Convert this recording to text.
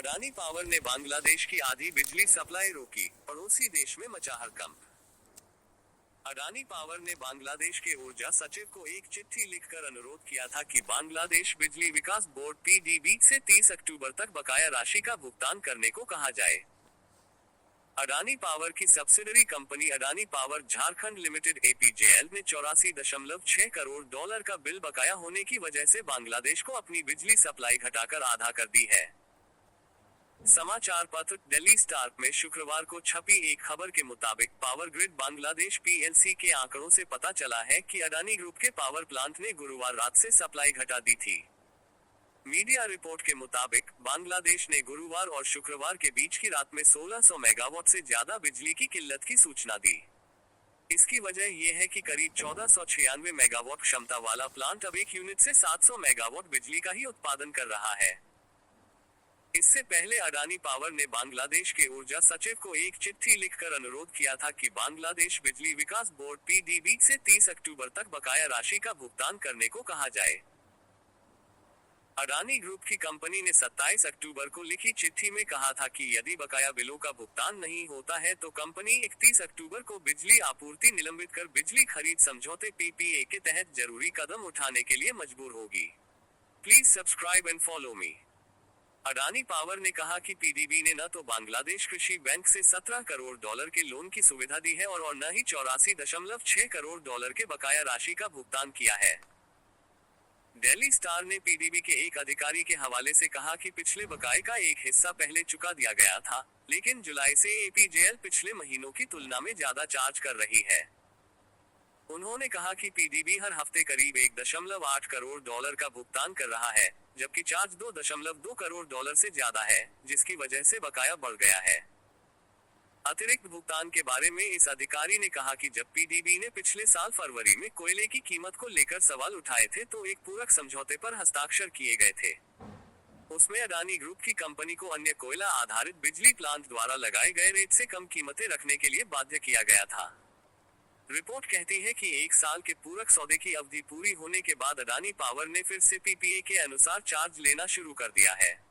Adani power ने बांग्लादेश की आधी बिजली सप्लाई रोकी, पड़ोसी देश में मचा हड़कंप। अडानी पावर ने बांग्लादेश के ऊर्जा सचिव को एक चिट्ठी लिखकर अनुरोध किया था कि बांग्लादेश बिजली विकास बोर्ड (पीडीबी) से 30 अक्टूबर तक बकाया राशि का भुगतान करने को कहा जाए। अडानी पावर की subsidiary company Adani power Jharkhand limited (APJL) ने $84.6 करोड़ का बिल बकाया होने की वजह से बांग्लादेश को अपनी बिजली सप्लाई घटाकर आधा कर दी है। समाचार पत्र दिल्ली स्टार में शुक्रवार को छपी एक खबर के मुताबिक पावर ग्रिड बांग्लादेश पीएलसी के आंकड़ों से पता चला है कि अडानी ग्रुप के पावर प्लांट ने गुरुवार रात से सप्लाई घटा दी थी। मीडिया रिपोर्ट के मुताबिक बांग्लादेश ने गुरुवार और शुक्रवार के बीच की रात में 1600 मेगावाट से ज्यादा बिजली की किल्लत की सूचना दी। इसकी वजह यह है कि करीब 1496 मेगावाट क्षमता वाला प्लांट अब एक यूनिट से 700 मेगावाट बिजली का ही उत्पादन कर रहा है। इससे पहले अडानी पावर ने बांग्लादेश के ऊर्जा सचिव को एक चिट्ठी लिखकर अनुरोध किया था कि बांग्लादेश बिजली विकास बोर्ड (पीडीबी) से 30 अक्टूबर तक बकाया राशि का भुगतान करने को कहा जाए। अडानी ग्रुप की कंपनी ने 27 अक्टूबर को लिखी चिट्ठी में कहा था कि यदि बकाया बिलों का भुगतान नहीं होता है तो कंपनी 31 अक्टूबर को बिजली आपूर्ति निलंबित कर बिजली खरीद समझौते (पीपीए) के तहत जरूरी कदम उठाने के लिए मजबूर होगी। Please subscribe and follow me. Adani power ने कहा कि पीडीबी ने न तो बांग्लादेश कृषि बैंक से $17 करोड़ के लोन की सुविधा दी है और न ही $84.6 करोड़ के बकाया राशि का भुगतान किया है। दिल्ली स्टार ने पीडीबी के एक अधिकारी के हवाले से कहा कि पिछले बकाये का एक हिस्सा पहले चुका दिया गया था, लेकिन जुलाई से एपीजेएल पिछले महीनों की तुलना में ज्यादा चार्ज कर रही है। उन्होंने कहा कि पीडीबी हर हफ्ते करीब $1.8 करोड़ का भुगतान कर रहा है, जबकि चार्ज $2.2 करोड़ से ज्यादा है, जिसकी वजह से बकाया बढ़ गया है। अतिरिक्त भुगतान के बारे में इस अधिकारी ने कहा कि जब पीडीबी ने पिछले साल फरवरी में कोयले की कीमत को लेकर सवाल उठाए थे तो एक पूरक समझौते पर हस्ताक्षर किए गए थे। उसमें अडानी ग्रुप की कंपनी को अन्य कोयला आधारित बिजली प्लांट द्वारा लगाए गए रेट से कम कीमतें रखने के लिए बाध्य किया गया था। रिपोर्ट कहती है कि एक साल के पूरक सौदे की अवधि पूरी होने के बाद अडानी पावर ने फिर से पीपीए के अनुसार चार्ज लेना शुरू कर दिया है।